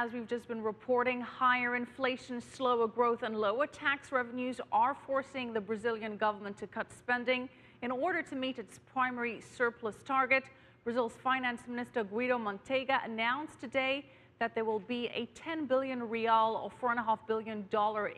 as we've just been reporting, higher inflation, slower growth, and lower tax revenues are forcing the Brazilian government to cut spending in order to meet its primary surplus target. Brazil's Finance Minister Guido Mantega announced today that there will be a 10 billion real or $4.5 billion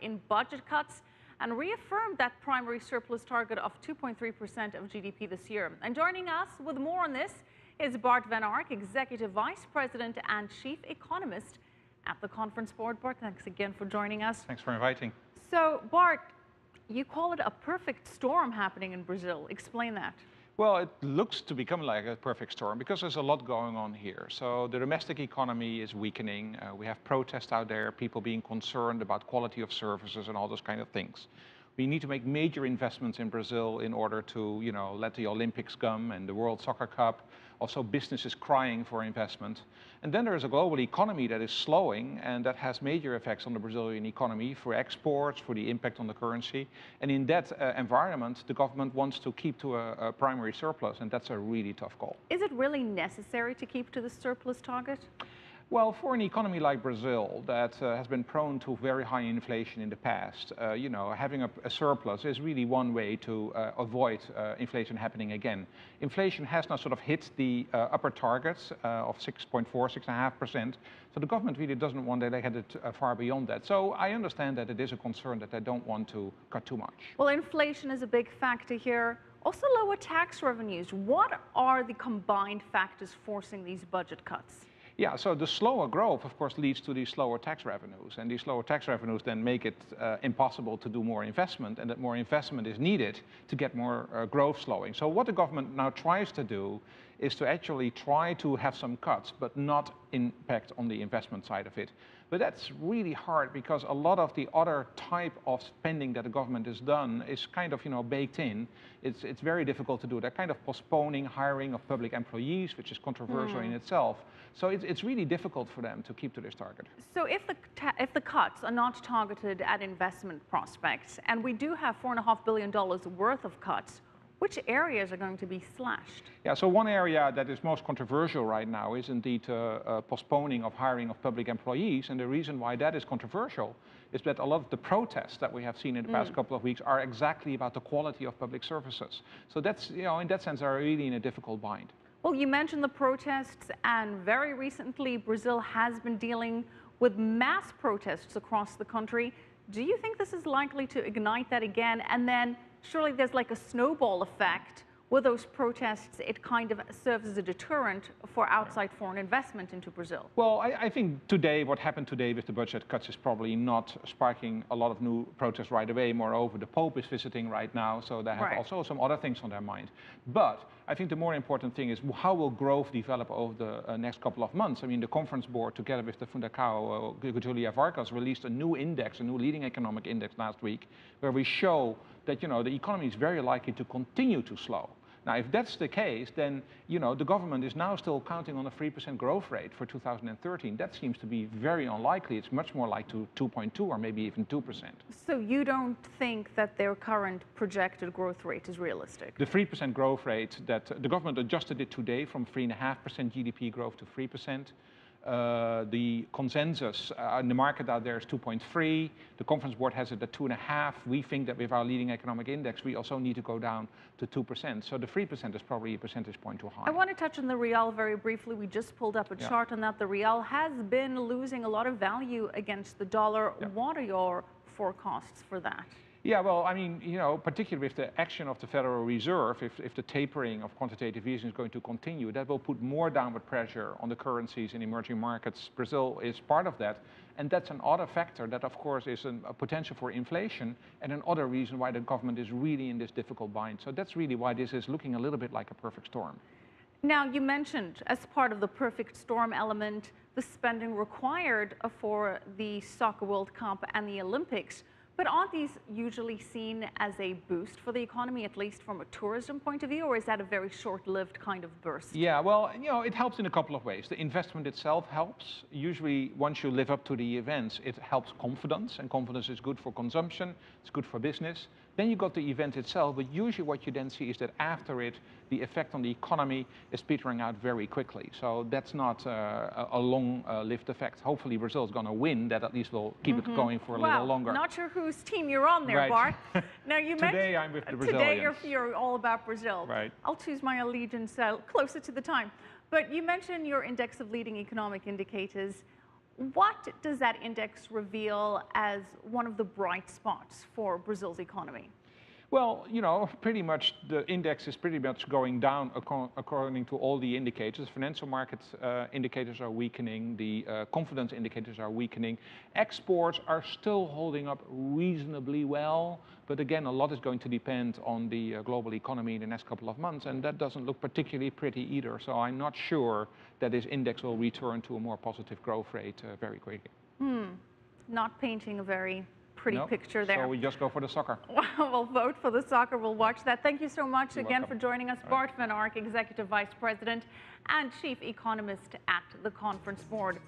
in budget cuts, and reaffirmed that primary surplus target of 2.3% of GDP this year. And joining us with more on this is Bart Van Ark, Executive Vice President and Chief Economist at the Conference Board. Bart, thanks again for joining us. Thanks for inviting. So, Bart, you call it a perfect storm happening in Brazil. Explain that. Well, it looks to become like a perfect storm because there's a lot going on here. So the domestic economy is weakening. We have protests out there, people being concerned about quality of services and all those kind of things. We need to make major investments in Brazil in order to, let the Olympics come and the World Soccer Cup. Also, business is crying for investment. And then there's a global economy that is slowing, and that has major effects on the Brazilian economy for exports, for the impact on the currency. And in that environment, the government wants to keep to a primary surplus, and that's a really tough call. Is it really necessary to keep to the surplus target? Well, for an economy like Brazil that has been prone to very high inflation in the past, having a surplus is really one way to avoid inflation happening again. Inflation has now sort of hit the upper targets of 6.4, 6.5%. So the government really doesn't want to head it far beyond that. So I understand that it is a concern that they don't want to cut too much. Well, inflation is a big factor here. Also, lower tax revenues. What are the combined factors forcing these budget cuts? Yeah, so the slower growth, of course, leads to these slower tax revenues. And these lower tax revenues then make it impossible to do more investment, and that more investment is needed to get more growth slowing. So what the government now tries to do is to actually try to have some cuts, but not impact on the investment side of it. But that's really hard because a lot of the other type of spending that the government has done is kind of, baked in. It's very difficult to do that, kind of postponing hiring of public employees, which is controversial in itself. So it's really difficult for them to keep to this target. So if the cuts are not targeted at investment prospects, and we do have $4.5 billion worth of cuts, which areas are going to be slashed? Yeah, so one area that is most controversial right now is indeed postponing of hiring of public employees. And the reason why that is controversial is that a lot of the protests that we have seen in the past couple of weeks are exactly about the quality of public services. So that's, in that sense, are really in a difficult bind. Well, you mentioned the protests, and very recently Brazil has been dealing with mass protests across the country. Do you think this is likely to ignite that again? And then surely there's like a snowball effect. With those protests, it kind of serves as a deterrent for outside foreign investment into Brazil. Well, I think today, what happened today with the budget cuts is probably not sparking a lot of new protests right away. Moreover, the Pope is visiting right now, so they have also some other things on their mind. But I think the more important thing is how will growth develop over the next couple of months? I mean, the Conference Board, together with the Fundacao, Julia Vargas, released a new index, a new leading economic index last week, where we show that, the economy is very likely to continue to slow. Now, if that's the case, then, the government is now still counting on a 3% growth rate for 2013. That seems to be very unlikely. It's much more like 2.2 or maybe even 2%. So you don't think that their current projected growth rate is realistic? The 3% growth rate that the government adjusted it today from 3.5% GDP growth to 3%. The consensus in the market out there is 2.3. The Conference Board has it at 2.5. We think that with our leading economic index, we also need to go down to 2%. So the 3% is probably a percentage point too high. I want to touch on the real very briefly. We just pulled up a chart on that. The real has been losing a lot of value against the dollar. What are your forecasts for that? Yeah, well, I mean, particularly with the action of the Federal Reserve, if the tapering of quantitative easing is going to continue, that will put more downward pressure on the currencies in emerging markets. Brazil is part of that. And that's another factor that, of course, is a potential for inflation and another reason why the government is really in this difficult bind. So that's really why this is looking a little bit like a perfect storm. Now, you mentioned as part of the perfect storm element, the spending required for the Soccer World Cup and the Olympics. But aren't these usually seen as a boost for the economy, at least from a tourism point of view, or is that a very short-lived kind of burst? Yeah, well, it helps in a couple of ways. The investment itself helps. Usually, once you live up to the events, it helps confidence, and confidence is good for consumption, it's good for business. Then you got the event itself, but usually what you then see is that after it, the effect on the economy is petering out very quickly. So that's not a long-lived effect. Hopefully Brazil is going to win. That at least will keep it going for a little longer. Not sure whose team you're on there, right. Bart. Now you Today I'm with the Brazilians. Today you're all about Brazil. Right. I'll choose my allegiance closer to the time. But you mentioned your index of leading economic indicators. What does that index reveal as one of the bright spots for Brazil's economy? Well, you know, pretty much the index is pretty much going down according to all the indicators. Financial markets indicators are weakening, the confidence indicators are weakening. Exports are still holding up reasonably well, but again, a lot is going to depend on the global economy in the next couple of months, and that doesn't look particularly pretty either. So I'm not sure that this index will return to a more positive growth rate very quickly. Not painting a very pretty picture there. So we just go for the soccer. We'll vote for the soccer. We'll watch that. Thank you so much You're again welcome. for joining us. Bart Van Ark, Executive Vice President and Chief Economist at the Conference Board.